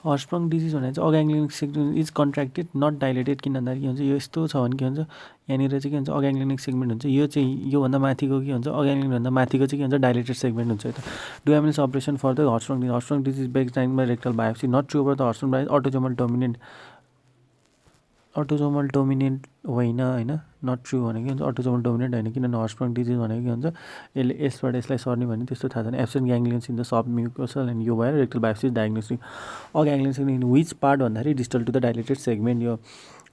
हर्सप्रङ disease भनेको चाहिँ अग्याङ्ग्लिनिक segment is contracted not dilated. किन भन्दाखेरि के हुन्छ यो यस्तो छ भने के हुन्छ यहाँनिर चाहिँ के हुन्छ अग्याङ्ग्लिनिक सेगमेन्ट हुन्छ, यो चाहिँ योभन्दा माथिको के हुन्छ अग्याङ्ग्लिनिकभन्दा माथिको चाहिँ के हुन्छ डाइलेटेड सेगमेन्ट हुन्छ। यता do MNS operation for the Hirschsprung disease बेक्स time by rectal biopsy not true over the Hirschsprung biopsy autosomal dominant होइन नट ट्रु भनेको के हुन्छ अटोजोमल डोमिनेन्ट होइन, किनभने हर्सप्रङ डिजिज भनेको के हुन्छ यसले यसबाट यसलाई सर्ने भन्ने त्यस्तो थाहा छैन। Absent ganglions in the submucosal and यो भएर rectal biopsy diagnostic aganglions in which part भन्दाखेरि distal to the dilated segment. यो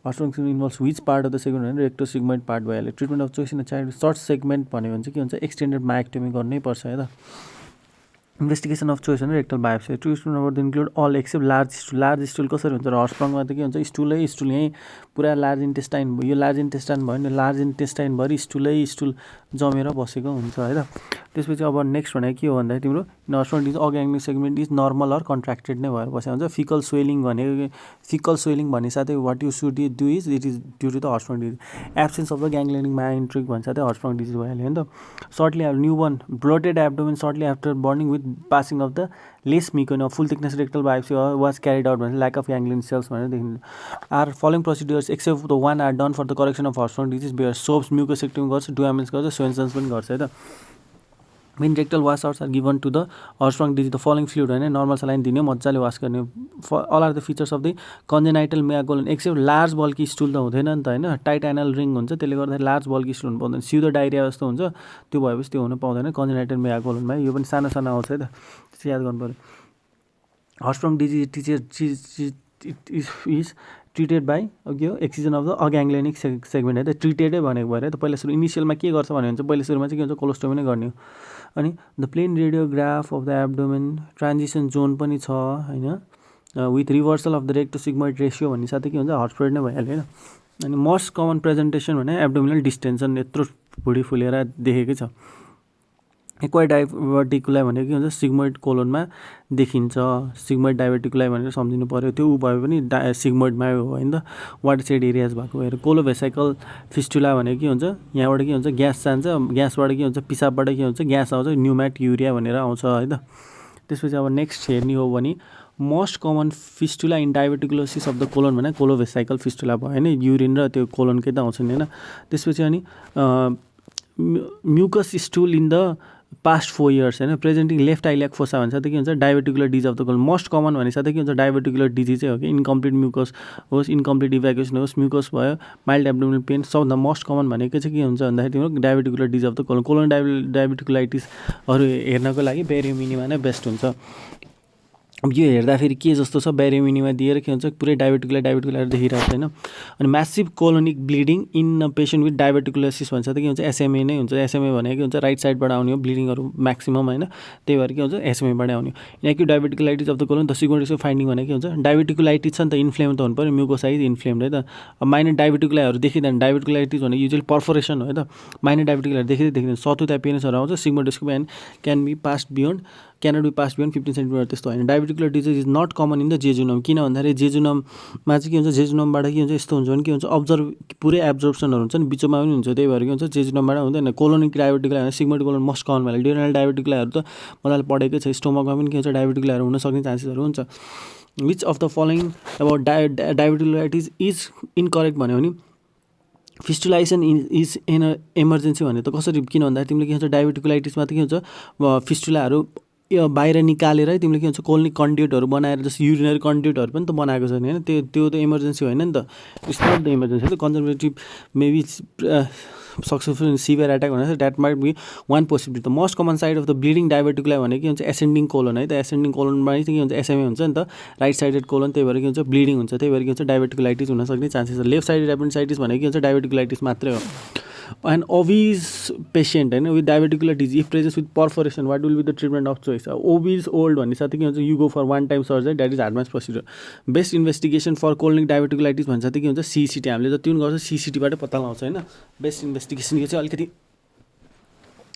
Hirschsprung involves which part of the segment भने रेक्टो सिगमेन्ट पार्ट भइहाल्यो। Treatment of choice in the child short segment भन्यो भने चाहिँ के हुन्छ एक्सटेन्डेड माइक्टोमी गर्नै पर्छ है त। इन्भेस्टिगेसन अफ चोइस भने rectal biopsy treatment of the include all except large stool कसरी हुन्छ र हर्सप्रङमा त के हुन्छ स्टुल यहीँ पुरा लार्ज इन्टेस्टाइन भयो, यो लार्ज इन्टेस्टाइन भयो नि लार्ज इन्टेस्टाइनभरि स्टुल जमेर बसेको हुन्छ है त। त्यसपछि अब नेक्स्ट भनेको के हो भन्दाखेरि तिम्रो Hirschsprung disease aganglionic segment is normal or contracted नै भएर बसेको हुन्छ। फिकल स्वेलिङ भन्ने साथै what you should do is it is due to the Hirschsprung disease. Absence of the ganglionic myoenteric भन्छ साथै हर्सप्रङ डिजिज भइहाल्यो नि त। Shortly newborn bloated abdomen shortly after burning with passing of the less मिकोन full thickness rectal biopsy was carried out भने lack of ganglion cells भनेर देखिन्छ। Are following procedures except the one are done for the correction of Hirschsprung disease बेयर सोप्स mucosectomy गर्छ, Duhamel's गर्छ, Swenson's पनि गर्छ है त। Main rectal washouts are given to the Hirschsprung disease the following fluid होइन नर्मल सलाइन दिने मजाले वास गर्ने। All are the features of the congenital megacolon except large bulky stool त हुँदैन नि त होइन, टाइट एनल रिङ हुन्छ त्यसले गर्दाखेरि लार्ज बल्की स्टुल हुनु पाउँदैन, सिधो डाइरिया जस्तो हुन्छ त्यो भएपछि त्यो हुनु पाउँदैन कन्जेनाइटल मेगाकोलनमा। यो पनि सानो सानो आउँछ है त, त्यो याद गर्नु पऱ्यो। हर्सप्रङ डिजिज इज ट्रिटेड बाई के हो एक्सिजन अफ द अग्याङ्ग्लिनिक सेगमेन्ट है त, ट्रिटेडै भनेको भएर त। पहिला सुरु इनिसियलमा के गर्छ भन्यो भने चाहिँ पहिला सुरुमा चाहिँ के हुन्छ कोलोस्टोमी नै गर्ने हो। अनि the plain radiograph of the abdomen transition zone पनि छ होइन with reversal of the recto sigmoid ratio भन्ने साथै के हुन्छ हर्सप्रङ नै भइहाल्यो होइन। अनि मोस्ट कमन प्रेजेन्टेसन भने एब्डोमिनल डिस्टेन्सन यत्रो भुँडी फुलेर देखेकै छ। एक्वाइड डाइभर्टिकुलाई भनेको के हुन्छ सिग्मोइड कोलोनमा देखिन्छ, सिग्मोइड डाइभर्टिकुलाई भनेर सम्झिनु पऱ्यो, त्यो भए पनि सिग्मोइडमै हो होइन त वाटर सेड एरियाज भएको भएर। कोलोभेसाइकल फिस्टुला भनेको के हुन्छ यहाँबाट के हुन्छ ग्यास जान्छ, ग्यासबाट के हुन्छ पिसाबबाट के हुन्छ ग्यास आउँछ न्युम्याट युरिया भनेर आउँछ है त। त्यसपछि अब नेक्स्ट हेर्ने हो भने most common fistula in diverticulosis of the colon भने कोलोभेसाइकल फिस्टुला भयो होइन, युरिन र त्यो कोलोनकै त आउँछ नि होइन। त्यसपछि अनि mucus stool in the past 4 years होइन प्रेजेन्टिङ लेफ्ट आइल्याक फोसा भन्छ त के हुन्छ diverticular disease of the colon. Most common भने साथै के हुन्छ डाइभर्टिकुलर डिजिज चाहिँ हो कि इन्कम्प्लिट म्युकस होस्, इन्कम्प्लिट इभ्याकुएसन होस्, म्युकस भयो, माइल्ड एब्डोमिनल पेन, सबभन्दा मोस्ट कमन भनेको चाहिँ के हुन्छ भन्दाखेरि तिम्रो diverticular disease of the colon. Colon डाइभर्टिकुलाइटिसहरू हेर्नको लागि बेरियो मिनिमा नै बेस्ट हुन्छ। अब यो हेर्दाखेरि के जस्तो छ बेरियो मिनिमा दिएर के हुन्छ पुरै डाइभर्टिकुलर देखिरहेको छैन। अनि massive colonic bleeding in a patient with diverticulosis भन्छ त के हुन्छ एसएमए नै हुन्छ। एसएमए भनेको के हुन्छ राइट साइडबाट आउने हो ब्लिडिङहरू म्याक्सिमम होइन, त्यही भएर के हुन्छ एसएमएबाट आउने हो। Acute diverticulitis of the colon the sigmoid finding भनेको के हुन्छ डाइभर्टिकुलाइटिस छ नि त इन्फ्लेम त हुनु पऱ्यो, म्युकोसाइज इन्फ्लेम्ड है त। अब माइनर डाइभर्टिकुलाइहरू देखिँदैन, डाइभर्टिकुलाइटिस भनेको युजुअली पर्फोरेसन हो है त। माइनर डाइभर्टिकुलाइहरू देखिँदैन सतुता पेनिसहरू आउँछ, sigmoidoscopy and cannot be pass beyond 15 centimetre त्यस्तो होइन। Diverticular disease is not common in the jejunum, किन भन्दाखेरि जेजुनममा चाहिँ के हुन्छ जेजुनमबाट के हुन्छ यस्तो हुन्छ भने के हुन्छ पुरै एब्जर्प्सनहरू हुन्छ नि बिचमा पनि हुन्छ, त्यही भएर के हुन्छ जेजुनमबाट हुँदैन। Colonic diverticuli sigmoid colon most common भएर ड्युरनल डाइभर्टिकुलाइहरू त मजाले पढेकै छ, स्टोमकमा पनि के हुन्छ डाइभर्टिकुलाइहरू हुन सक्ने चान्सेसहरू हुन्छ। विच अफ द फलोइङ अब डाइभर्टिकुलाइटिस इज इनकरेक्ट भन्यो भने फिस्टुलाइजेसन इज इन इमर्जेन्सी भने त कसरी, किन भन्दाखेरि तिमीले के हुन्छ डाइभर्टिकुलाइटिसमा त के हुन्छ फिस्टुलाहरू यो बाहिर निकालेर तिमीले के हुन्छ कोल्निक कन्ड्युटहरू बनाएर जस्तो युरिनरी कन्ड्युटहरू पनि त बनाएको छ नि होइन, त्यो त इमर्जेन्सी होइन नि त, इट्स नट द इमर्जेन्सी हो त conservative maybe successful severe attack भनेर that might be one possibility. The most common side of the bleeding diverticuli भनेको के हुन्छ एसेन्डिङ कोलोन है त, एसेन्डिङ कोलोनमा चाहिँ के हुन्छ एसएमए हुन्छ नि त राइट साइडेड कोलोन, त्यही भएर के हुन्छ ब्लिडिङ हुन्छ, त्यही भएर के हुन्छ डाइभर्टिकुलाइटिस हुन सक्ने चान्सेस छ। लेफ्ट साइडेड एपेन्डिसाइटिस भनेको के हुन्छ डाइभर्टिकुलाइटिस मात्रै हो। एन्ड ओबिज पेसेन्ट होइन with diverticular disease if presence with perforation what will be the treatment of choice. Obese old भन्ने साथै के हुन्छ you go for one time surgery that is advance procedure. Best investigation for colonic diverticulitis भन्छ के हुन्छ सिसिटी, हामीले जति पनि गर्छ सिसिटीबाटै पत्ता लगाउँछ होइन। बेस्ट इन्भेस्टिगेसन यो चाहिँ अलिकति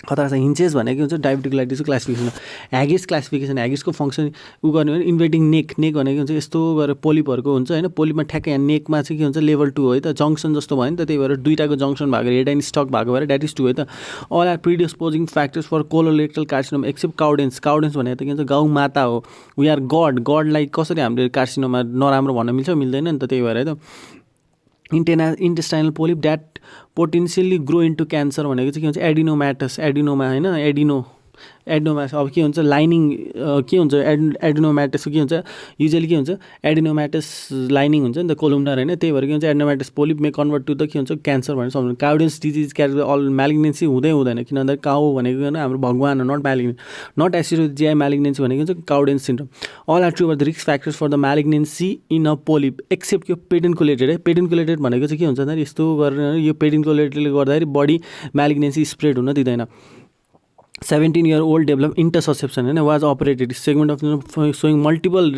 खतरा छ। हिन्चेस भनेको हुन्छ डाइभर्टिकुलाइटिसको क्लासिफिकेसन। ह्यागिस क्लासिफिकेसन, ह्यागिसको फङ्सन उ गर्ने भने इन्भेटिङ नेक भनेको हुन्छ यस्तो गरेर पोलिपहरूको हुन्छ होइन। पोलिपमा ठ्याक्कै यहाँ नेकमा चाहिँ के हुन्छ लेभल 2 हो है त, जङ्सन जस्तो भयो नि त, त्यही भएर दुईटाको जङ्सन भएको हेड एन्ड स्टक भएको भएर द्याट इज 2 है त। All are predisposing factors for colorectal carcinoma except Cowden's. Cowden's भनेको त के हुन्छ गाउँ माता हो, वी आर गडलाई कसरी हामीले कार्सिनोमा नराम्रो भन्न मिल्छ, मिल्दैन नि त, त्यही भएर है त। Intestinal polyp that potentially grow into cancer भनेको चाहिँ के हुन्छ एडिनोमा होइन, एडिनोमा अब के हुन्छ लाइनिङ के हुन्छ एडिनोम्याटस के हुन्छ युजली के हुन्छ एडिनोम्याटस लाइनिङ हुन्छ नि त कोलुमनर होइन, त्यही भएर के हुन्छ adenomatous polyp may convert to the के हुन्छ क्यान्सर भनेर सम्झनु। Cowden's disease character all malignancy हुँदैन, किन भन्दा काउ भनेको हाम्रो भगवान हो, नट म्यालिग्नेन्ट, नट एसिडोजिआई म्यालिग्नेन्सी भनेको चाहिँ Cowden's syndrome. All are true or the risk factors for the malignancy in a polyp except यो पेडिन्कुलेटेड है। पेडिन्कुलेटेड भनेको चाहिँ के हुन्छ भन्दाखेरि यस्तो गरेर यो पेडिन्कुलेटेडले गर्दाखेरि बडी म्यालिग्नेन्सी स्प्रेड हुन दिँदैन। 17-year-old डेभलप इन्टरससेप्सन होइन, was operated segment of showing multiple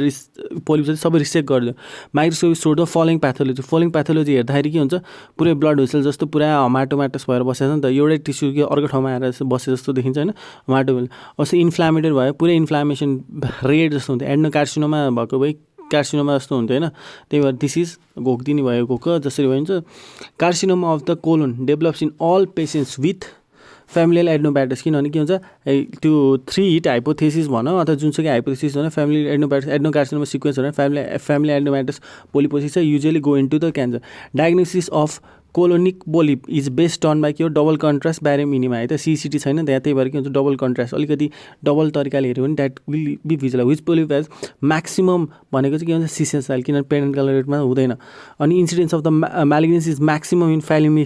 polyp चाहिँ सबै रिसेक्ट गरिदियो। माइक्रोस्कोपी सोड द फलोइङ प्याथोलोजी हेर्दाखेरि के हुन्छ पुरै ब्लड भेसल जस्तो पुरा हमाटोमाटस भएर बसेको छ नि त, एउटै टिस्यु के अर्को ठाउँमा आएर बसे जस्तो देखिन्छ होइन हमाटोमेल। अवस्था इन्फ्लामेटेड भयो, पुरै इन्फ्लामेसन रेड जस्तो हुन्थ्यो, एड्नोकार्सिनोमा भएको भए कार्सिनोमा जस्तो हुन्थ्यो होइन, त्यही भएर दिस घोक्दिनी भयो घोक जसरी भइन्छ। Carcinoma of the colon develops in all patients with familial adenopathies, किनभने के हुन्छ त्यो 3 हिट हाइपोथेसिस भनौँ अथवा जुनसुकै हाइपोथेसिस भनौँ फ्यामिली एड्नोप्याटिस एड्नोकार्सिनोमा सिक्वेन्स भनेर फ्यामिली एड्नोप्याटिस पोलिपोसिस चाहिँ usually go into the cancer. Diagnosis of colonic polyp is based done by के हो डबल कन्ट्रास्ट ब्यारियम मिनिमा है त, सिसिटी छैन त्यहाँ, त्यही भएर के हुन्छ डबल कन्ट्रास्ट अलिकति डबल तरिकाले हेऱ्यो भने that will be visible. Which polyp as maximum भनेको चाहिँ के हुन्छ सिसेन्साइल, किनभने पेरेन्टल रेटमा हुँदैन। अनि incidence of the malignancy is maximum in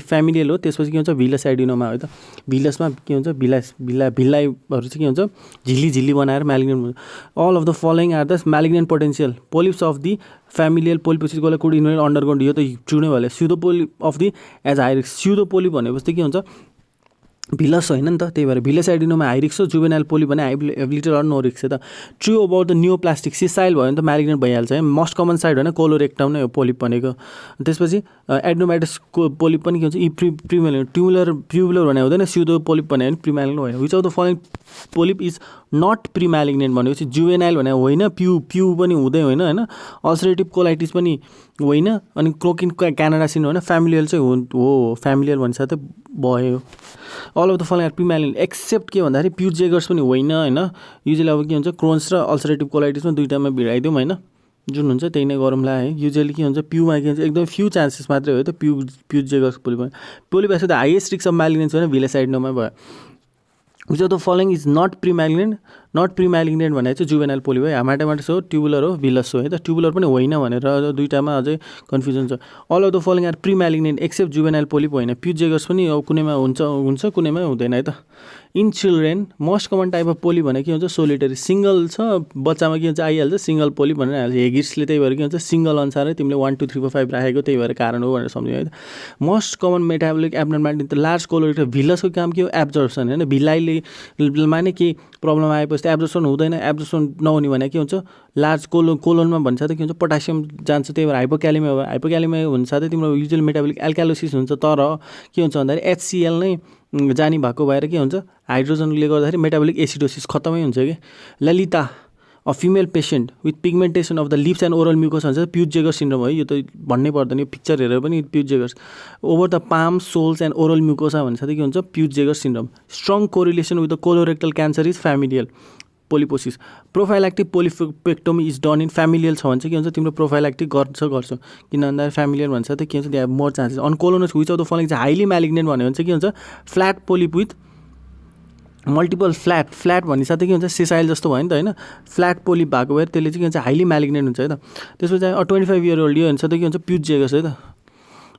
familial हो, त्यसपछि के हुन्छ भिलस एडिनोमा हो त, भिलसमा के हुन्छ भिल्लाइहरू चाहिँ के हुन्छ झिल्ली बनाएर म्यालिग्नेन्ट हुन्छ। All of the following are the malignant potential polyps of the familial polyposis कसलाई कुड इन्भेट अन्डरग्राउन्ड, यो त ट्रु नै भयो। Pseudopolyp of the age high risk, pseudopolyp भनेपछि के हुन्छ भिलस होइन नि त, त्यही भएर भिलस एडिनोमा हाई रिस्क हो, जुवेनाइल पोलिप भने have little or no risk है त। True about the neoplastic sessile भयो भने त म्यालिग्नेन्ट भइहाल्छ है, मोस्ट कमन साइड होइन कोलोरेक्टम नै हो पोलिप भनेको। त्यसपछि एड्नोम्याटिस पोलिप पनि के हुन्छ प्रिमेलिग्नेन्ट, ट्युबुलर भने हुँदैन, स्युडो पोलिप भने प्रिमेलिग्नेन्ट होइन। Which of the following polyp is not premalignant भनेपछि जुवेनाइल भने होइन, प्यु पनि हुँदै होइन, अल्सरेटिभ कोलाइटिस पनि होइन, अनि क्रोकिन क्यानाडासिन होइन, फ्यामिलियल चाहिँ हो, फ्यामिलियल भन्छ त भयो। All of the following are premalignant except के भन्दाखेरि प्युजेगर्स पनि होइन, युजली अब के हुन्छ क्रोन्स र अल्सरेटिभ कोलाइटिसमा दुइटामा भिडाइदिउँ होइन, जुन हुन्छ त्यही नै गरौँला है। युजली के हुन्छ प्युमा के हुन्छ एकदम फ्यु चान्सेस मात्रै हो त Peutz Jeghers polyp as the highest risk of malignancy होइन भिलस एडिनोमा भयो। Which of the following is not premalignant भने चाहिँ जुवेनाइल पोलिप है, हामाटामाटस हो, ट्युबुलर हो, भिलस हो है त, ट्युबुलर पनि होइन भनेर दुइटामा अझै कन्फ्युजन छ। All of the following are premalignant except juvenile polyp होइन, प्युजेगर्स पनि कुनैमा हुन्छ कुनैमा हुँदैन है त। In children most common type of polyp भनेको के हुन्छ सोलिटरी, सिङ्गल छ बच्चामा के हुन्छ आइहाल्छ सिङ्गल पोलिप भनेर हाल्छ। हेगिट्सले त्यही भएर के हुन्छ सिङ्गल अनुसारै तिमीले 1 2 3 4 5 राखेको त्यही भएर कारण हो भनेर सम्झ्यो है त। मोस्ट कमन मेटाबोलिक एब्नर्म्यालिटी त लार्ज कोलोरेक्टर भिलसको काम के हो एब्जर्प्सन होइन, भिलाइले माने के प्रब्लम आएपछि एब्जर्प्सन हुँदैन, एब्जर्प्सन नहुने भने के हुन्छ लार्ज कोलोनमा भन्छ त के हुन्छ पोटासियम जान्छ, त्यही भएर हाइपोक्यालेमिया हुन्छ त तिम्रो युजुअल मेटाबोलिक एल्कालोसिस हुन्छ, तर के हुन्छ भन्दाखेरि HCl नै जानी भएको भएर के हुन्छ हाइड्रोजनले गर्दाखेरि मेटाबोलिक एसिडोसिस खत्तमै हुन्छ कि। Lalita a female patient with pigmentation of the lips and oral mucus भन्छ प्युजेगर सिन्ड्रोम है, यो त भन्नै पर्दैन, यो पिक्चर हेरेर पनि Peutz Jeghers over the palm soles and oral mucosa भन्छ त के हुन्छ Peutz Jegher syndrome. Strong correlation with the colorectal cancer is familial polyposis. Prophylactic polypectomy is done in familial छ भने चाहिँ के हुन्छ तिम्रो प्रोफाइल्याक्टिक गर्छ किन भन्दा फ्यामिलियल भन्छ त के हुन्छ त्यहाँ more chances. On colons which of the following चाहिँ हाइली म्यालिग्नेन्ट भन्यो भने चाहिँ के हुन्छ flat polyp with multiple flat भन्ने साथै के हुन्छ सिसाइल जस्तो भयो नि त होइन, फ्ल्याट पोलिप भएको भएर त्यसले चाहिँ के हुन्छ हाइली म्यालिग्नेन्ट हुन्छ है त। त्यसपछि 25 year old यो हुन्छ त के हुन्छ प्युजेगस है त।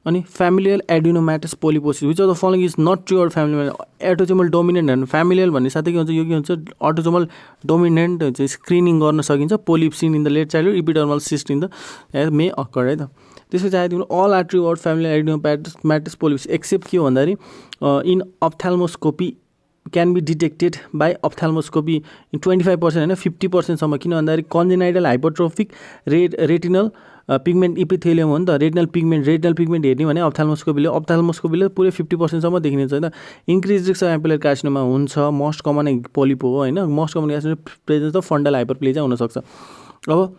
अनि familial adenomatous polyposis which of the following is not true or familial autosomal dominant होइन, फ्यामिलियल भन्ने साथै के हुन्छ यो के हुन्छ अटोजोमल डोमिनेन्ट हुन्छ, स्क्रिनिङ गर्न सकिन्छ। Polyp seen in the late childhood epidermal cyst in the may occur है त। त्यसपछि आयो तिम्रो all are true or familial adenomatous polyposis except के हो भन्दाखेरि in ophthalmoscopy can be detected by ophthalmoscopy in 25% होइन 50% सम्म, किन भन्दाखेरि congenital hypertrophic retinal pigment epithelium हो नि त, रेटिनल पिगमेन्ट हेर्ने भने अप्थाल्मोस्कोपीले पुरै 50% देखिने छ होइन। Increase risk of ampullary carcinoma हुन्छ, मोस्ट कमन पोलिप हो होइन। Most common presence of fundal hyperplasia हुनसक्छ। अब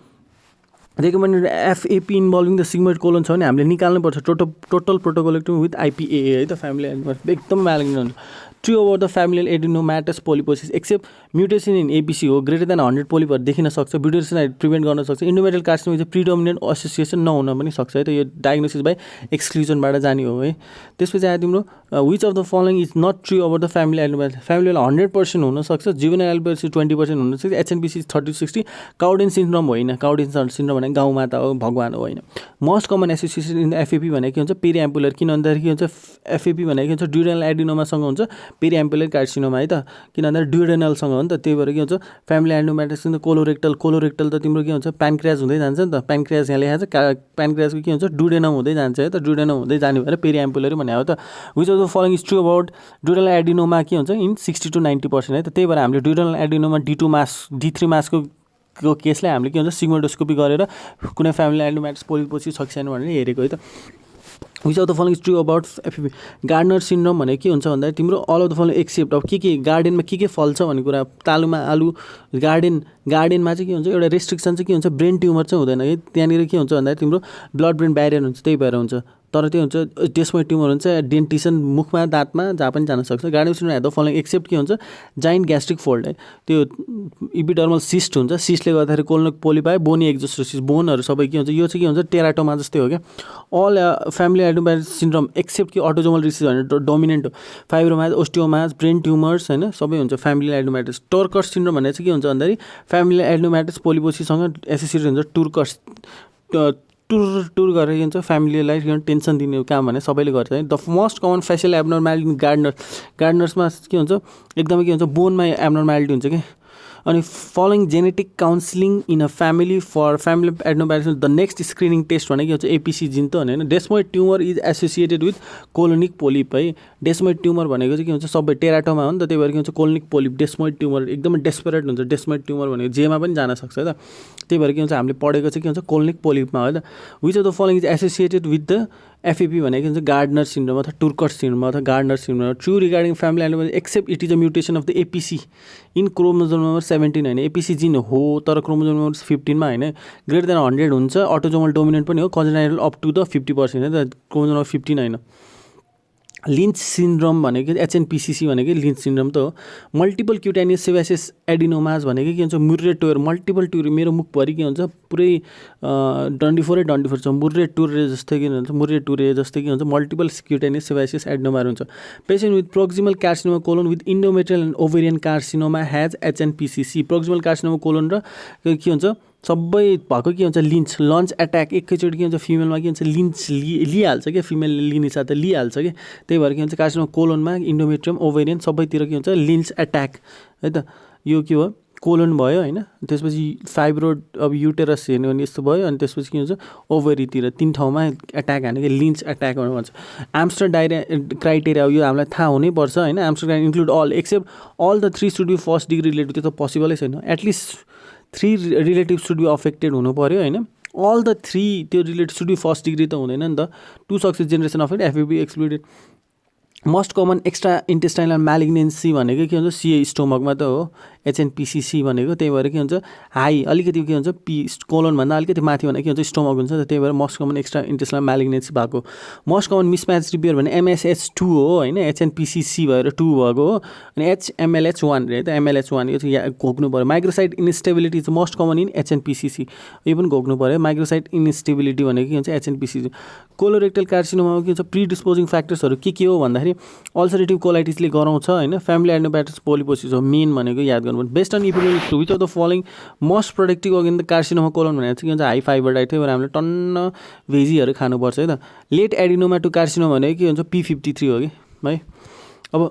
recommended FAP involving the sigmoid colon छ भने हामीले निकाल्नुपर्छ टोटल प्रोटोकोलेक्टोमी विथ आइपिएए है त, फ्यामिली एकदम म्यालिग्नेन्ट हुन्छ। True about the familial adenomatous polyposis except mutation in APC हो, ग्रेटर देन 100 पोलिपहरू देखिन सक्छ, म्युटेसनलाई प्रिभेन्ट गर्न सक्छ। इन्डोमेट्रियल कार्सिनोमा चाहिँ प्रिडोमिनेन्ट एसोसिएसन नहुन पनि सक्छ है त, यो डायग्नोसिस बाई एक्सक्लुजनबाट जाने हो है। त्यसपछि आयो तिम्रो which of the following is not true about the family adenomatous. Familial 100% हुनसक्छ, जुवेनाइल एल्बिडोसिस 20% हुनसक्छ, एचएनपिसी 30-60, काउडेन सिन्ड्रोम होइन। काउडेन सिन्ड्रोम भनेको गाउँमाता हो, भगवान हो होइन। Most common association in FAP भनेको के हुन्छ, पेरिएम्पुलर, किन भन्दाखेरि के हुन्छ एफएपी भनेको के हुन्छ ड्युरेनल एडिनोमासँग हुन्छ, पेरिएम्पुलर कार्सिनोमा है त, किन भन्दा ड्युरेनलसँग हो नि त, त्यही भएर के हुन्छ फ्यामिली एडिनोम्याटस कोलोरेक्टल त तिम्रो के हुन्छ प्यानक्रियाज हुँदै जान्छ नि त, प्यानक्रियाज यहाँ लेखाएको छ, प्यानक्रियाजको के हुन्छ ड्युडेनम हुँदै जान्छ है त, ड्युडेनम हुँदै जाने भएर पेरिएम्पुलर भने हो त। Which of the following is true about duodenal adenoma के हुन्छ इन 60 to 90% है त। त्यही भएर हामीले ड्युरेनल एडिनोमा D2 मास D3 मासको केसलाई हामीले के हुन्छ सिग्मोइडोस्कोपी गरेर कुनै फ्यामिली एडिनोम्याटस पोलिपोसिस छ कि छैन भनेर हेरेको है त। Which of the following is true about FAP Gardner syndrome भने के हुन्छ भन्दा तिम्रो all of the following except अब के गार्डनमा के फल्छ भन्ने कुरा, तालुमा आलु गार्डनमा चाहिँ के हुन्छ एउटा रेस्ट्रिक्सन चाहिँ के हुन्छ ब्रेन ट्युमर चाहिँ हुँदैन है, त्यहाँनिर के हुन्छ भन्दा तिम्रो ब्लड ब्रेन ब्यारियर हुन्छ, त्यही भएर हुन्छ। तर त्यो हुन्छ डेस्मोइड ट्युमर हुन्छ, डेन्टिसन मुखमा दाँतमा जहाँ पनि जान सक्छ। गार्डनर सिन्ड्रोम हेर्दा फलोइङ एक्सेप्ट के हुन्छ जाइन्ट ग्यास्ट्रिक फोल्ड है, त्यो इपिडर्मल सिस्ट हुन्छ, सिस्टले गर्दाखेरि कोलोनिक पोलिप आयो, बोनी एक्जोस्टोसिस बोनहरू सबै के हुन्छ, यो चाहिँ के हुन्छ टेराटोमा जस्तै हो क्या। अल फ्यामिली एडिनोम्याटस सिन्ड्रोम एक्सेप्ट कि अटोजोमल रिसिस भनेर डोमिनेन्ट हो, फाइब्रोमाज ओस्टियोमाज ब्रेन ट्युमर्स होइन सबै हुन्छ फ्यामिली एडिनोम्याटस। टर्कर्स सिन्ड्रोम भनेर चाहिँ के हुन्छ भन्दाखेरि फ्यामिली एडिनोम्याटस पोलिपोसिससँग एसोसिएटेड हुन्छ। टुर गरेर के हुन्छ फ्यामिलीलाई टेन्सन दिने काम भने सबैले गर्छ है। द मोस्ट कमन फेसियल एब्नर्म्यालिटी गार्डनर्समा के हुन्छ एकदमै के हुन्छ बोनमा एब्नर्म्यालिटी हुन्छ कि। अनि following genetic counselling in a family for family adenomatous the next screening test भनेको के हुन्छ एपिसी जिन त होइन। Desmoid tumour is associated with colonic polyp है। डेस्मोइड ट्युमर भनेको चाहिँ के हुन्छ सबै टेराटोमा हो नि त, त्यही भएर के हुन्छ कोलोनिक पोलिप डेस्मोइड ट्युमर एकदमै डेस्परेट हुन्छ। डेस्मोइड ट्युमर भनेको जेमा पनि जान सक्छ त, त्यही भएर के हुन्छ हामीले पढेको चाहिँ के हुन्छ कोलोनिक पोलिपमा हो त। Which of the following is associated with the FAP भनेको हुन्छ गार्डनर सिन्ड्रोम अथवा टुर्कर सिन्ड्रोम अथवा Gardner syndrome. True regarding family adenomatous except it is a mutation of the APC in chromosome number 17 होइन, एपिसी जिन हो तर क्रोमोजोम नम्बर 15 होइन, greater than 100 हुन्छ, अटोजोमल डोमिनेन्ट पनि हो, कन्जेनाइटल अप टु द 50% है त, क्रोमोजोम नम्बर 15 होइन। लिन्च सिन्ड्रोम भनेको एचएनपिसिसी भनेको लिन्च सिन्ड्रोम त हो। मल्टिपल क्युटेनियस सेबासियस एडिनोमाज भनेको के हुन्छ मुर्रे टुर, मल्टिपल टुर मेरो मुखभरि के हुन्छ पुरै डन्डिफोरै छ, मुर्रे टुरे जस्तै के हुन्छ मुर्रे टुरे जस्तै के हुन्छ मल्टिपल क्युटेनियस सेबासियस एडिनोमाहरू हुन्छ। Patient with proximal carcinoma colon with endometrial and ovarian carcinoma has HNPCC. Proximal carcinoma colon र के हुन्छ सबै भएको के हुन्छ लन्च एट्याक एकैचोटि के हुन्छ फिमेलमा के हुन्छ लिन्च लिइहाल्छ क्या, फिमेलले लिने साथ लिइहाल्छ कि, त्यही भएर के हुन्छ कार्सिनोमा कोलोनमा इन्डोमेट्रियम ओभेरियन सबैतिर के हुन्छ लिन्च एट्याक है त। यो के हो कोलोन भयो होइन, त्यसपछि फाइब्रोड अब युटेरस हेर्ने भने यस्तो भयो, अनि त्यसपछि के हुन्छ ओभरीतिर 3 ठाउँमा एट्याक हाने कि लिन्च एट्याक भन्छ। एम्स्टरडाम क्राइटेरिया यो हामीलाई थाहा हुनैपर्छ होइन। Amsterdam include all except all the 3 should be first degree relative, त्यो त पोसिबलै छैन। At least 3 relative should be affected हुनु पऱ्यो होइन। अल द 3 त्यो relative should be first degree त हुँदैन नि त। 2 success generation of it FAP excluded. Most common extra intestinal malignancy भनेको के हुन्छ सिए स्टोमकमा त हो, एचएनपिसिसी भनेको, त्यही भएर के हुन्छ हाई अलिकति के हुन्छ कोलोनभन्दा अलिकति माथि भनेको के हुन्छ स्टोमक हुन्छ त, त्यही भएर most common extra intestinal malignancy भएको। मोस्ट कमन मिसम्याच रिपेयर भने MSH2 हो होइन, एचएनपिसिसी भएर 2 भएको हो, अनि HMLH1 है त, MLH1 यो चाहिँ घोक्नु पऱ्यो। माइक्रोसाइट इन्स्टेबिलिटी चाहिँ मोस्ट कमन इन एचएनपिसिसी, यो पनि घोक्नु पऱ्यो। माइक्रोसाइट इन्स्टेबिलिटी भनेको के हुन्छ एचएनपिसिसी। कोलोरेक्टल कार्सिनोमा के हुन्छ प्रिडिस्पोजिङ फ्याक्टर्सहरू के हो भन्दाखेरि अल्सरेटिभ कोलाइटिसले गराउँछ होइन। फ्यामिली एडिनोम्याटस पोलिपोसिस हो मेन भनेको याद गर्नु। Best on epidemic which of the following most productive again the carcinoma colon भनेर चाहिँ के हुन्छ हाई फाइबर डाइट, त्यही भएर हामीले टन्न भेजीहरू खानुपर्छ है त। लेट एडिनोमा टु कार्सिनोमा भनेको के हुन्छ P53 हो कि है। अब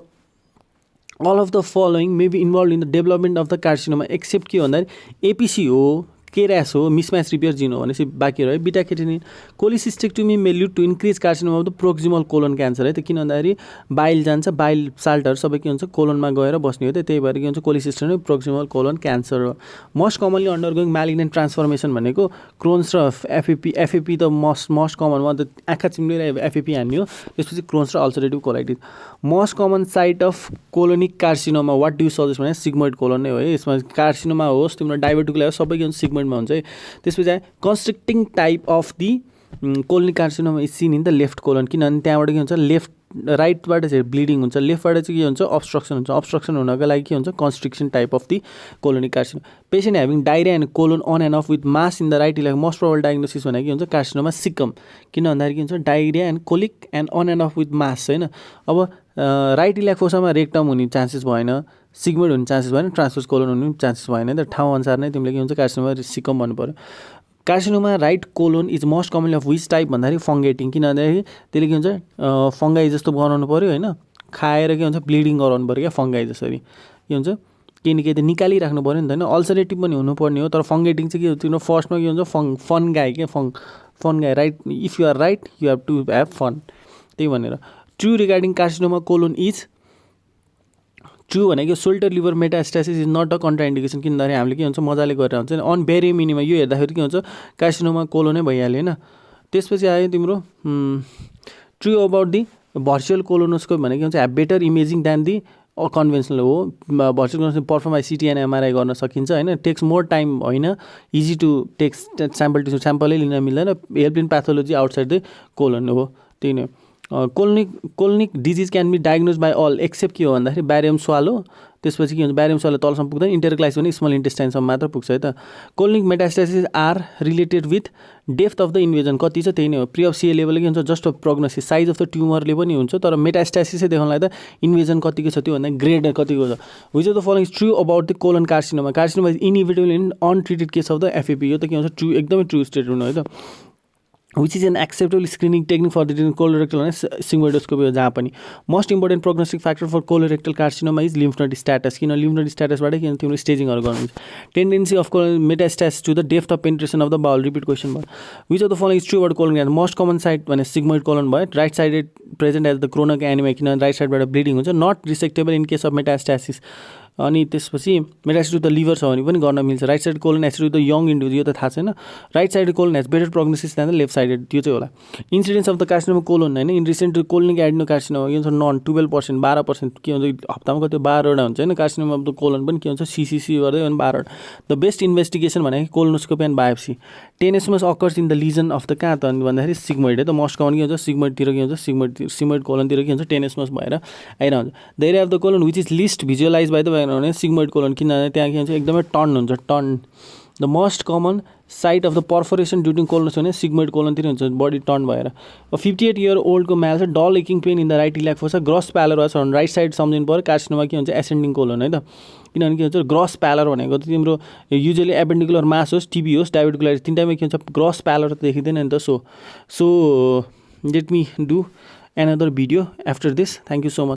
all of the following may be involve in the development of the carcinoma except के भन्दाखेरि एपिसी हो, केरास हो, मिसम्याच रिपेयर जिन हो भनेपछि बाँकी रह्यो beta catenin. Cholecystectomy may lead to increase carcinoma of the proximal colon cancer है। त किन भन्दाखेरि बाइल जान्छ, बाइल साल्टहरू सबै के हुन्छ कोलनमा गएर बस्ने हो। त्यही भएर के हुन्छ कोलिसिस्टेक्टोमी प्रोक्सिमल कोलन क्यान्सर हो। मोस्ट कमनली अन्डरगोइङ म्यालिग्नेन्ट ट्रान्सफर्मेसन भनेको क्रोन्स र एफएपी त मोस्ट कमन हो। अन्त आँखा चिम्लेर एफएपी हान्ने हो। त्यसपछि क्रोन्स र ulcerative colitis. Most common site of colonic carcinoma what do suggest भने सिग्मोइड कोलन नै हो है। यसमा कार्सिनोमा होस् तिम्रो डाइभर्टिकुलर होस् सबै के हुन्छ सिग्मोइडमा हुन्छ है। त्यसपछि constricting type of the colonic carcinoma is seen in the left colon. किनभने त्यहाँबाट के हुन्छ लेफ्ट राइटबाट चाहिँ ब्लिडिङ हुन्छ, लेफ्टबाट चाहिँ के हुन्छ अब्स्ट्रक्सन हुन्छ। अब्स्ट्रक्सन हुनको लागि के हुन्छ constriction type of the colonic carcinoma. Patient having diarrhoea and colon on and off with mass in the right iliac most probable diagnosis भनेको के हुन्छ कार्सिनोमा सिकम। किन भन्दाखेरि के हुन्छ diarrhoea and colic and on and off with mass होइन। अब right iliac फोसामा रेक्टम हुने चान्सेस भएन, सिग्मोइड हुने चान्सेस भएन, ट्रान्सफर्स कोलोन हुने चान्सेस भएन। त ठाउँ अनुसार नै तिमीले के हुन्छ कार्सिनोमा सिकम भन्नु पऱ्यो। Carcinoma right colon is most commonly of which type भन्दाखेरि फङ्गेटिङ। किन भन्दाखेरि त्यसले के हुन्छ फङ्गाई जस्तो बनाउनु पऱ्यो होइन, खाएर के हुन्छ ब्लिडिङ गराउनु पऱ्यो क्या फङ्गाई जसरी के हुन्छ केही न केही त निकालिराख्नु पऱ्यो नि त होइन। अल्सरेटिभ पनि हुनुपर्ने हो तर फङ्गेटिङ चाहिँ के हुन्छ तिम्रो फर्स्टमा के हुन्छ फनगाई क्या fungi right. If you are right you have to have fun. त्यही भनेर true regarding carcinoma colon is true भनेको solitary liver metastasis is not a contraindication. किन भन्दाखेरि हामीले के हुन्छ मजाले गरेर हुन्छ अन भेरी मिनिमा यो हेर्दाखेरि के हुन्छ कार्सिनोमा कोलोनै भइहाल्यो होइन। त्यसपछि आयो तिम्रो true about the virtual colonoscope भनेको हुन्छ have better imaging than the conventional हो। Virtual colonoscope perform by CT and MRI गर्न सकिन्छ होइन। टेक्स मोर टाइम होइन, easy to takes sample tissue स्याम्पलै लिन मिल्दैन। Help in pathology outside the colon हो। त्यही नै colonic disease can be diagnose by all except के हो भन्दाखेरि ब्यारियम स्वालो। त्यसपछि के हुन्छ ब्यारियम स्वालो तलसम्म पुग्दैन, इन्टरक्लाइस पनि स्मल इन्टेस्टाइनसम्म मात्र पुग्छ है त। Colonic metastasis are related with depth of the invasion कति छ त्यही नै हो। प्री अफ सिए लेभलले के हुन्छ just of prognosis size of the ट्युमरले पनि हुन्छ तर मेटास्टासिसै देखाउनलाई त इन्भेजन कतिको छ त्यो भन्दा ग्रेड कतिको छ। Which of the following is true about the colon carcinoma. Carcinoma is inevitable in untreated case of the FAP. यो त के हुन्छ ट्रु एकदमै ट्रु स्टेटमेन्ट हो है त। Which is an acceptable screening technique for the colorectal भने sigmoidoscopy हो जहाँ पनि। Most important prognostic factor for colorectal carcinoma is lymph node status. किन लिम्फ नोड स्ट्याटसबाट किन तिम्रो स्टेजिङहरू गर्नुहुन्छ। Tendency of metastasis to the depth of penetration of the bowel repeat question भयो। Which of the following is true about colon cancer. Most common side भने sigmoid colon भयो। Right sided present as the chronic anaemia किन right साइडबाट bleeding हुन्छ। Not resectable in case of metastasis. अनि त्यसपछि metastasis to the liver छ भने पनि गर्न मिल्छ। Right side colon as to the young individual यो त थाहा छैन। Right side colon as better prognosis than the left sided त्यो चाहिँ होला। Incidence of the carcinoma colon होइन in recent colonic adenocarcinoma के हुन्छ नन 12% 12% के हुन्छ हप्तामा कति 12वटा हुन्छ होइन। कार्सिनोमा अफ द कोलन पनि के हुन्छ सिसिसी गर्दै अनि 12वटा। द बेस्ट इन्भेस्टिगेसन भनेको colonoscopy and biopsy. Tenesmus occurs in the Legion of the कहाँ त भन्दाखेरि सिग्मोइड है त। मोस्ट कमन के हुन्छ सिग्मोइडतिर के हुन्छ सिग्मोइड कोलनतिर के हुन्छ टेनेसमस भएर आइरहन्छ। The area of the colon which is least visualize by the भने सिग्मोइड कोलन किनभने त्यहाँ के हुन्छ एकदमै टर्न हुन्छ turn. The most common site of the perforation during कोलोनोस भने सिग्मोइड कोलनतिर हुन्छ बडी टर्न भएर। 58 इयर ओल्डको म्याल छ डल एकिङ pain in the right iliac fossa gross pallor छ भने राइट साइड सम्झिनु पऱ्यो। कार्सिनोमा के हुन्छ एसेन्डिङ कोलन है त। किनभने के हुन्छ ग्रस प्यालर भनेको त तिम्रो युजली एपेन्डिकुलर मास होस् टिबी होस् डायबिटिकुलर तिनटामै के हुन्छ ग्रस प्यालर त देखिँदैन नि त। So let me do another video after this. Thank you so much.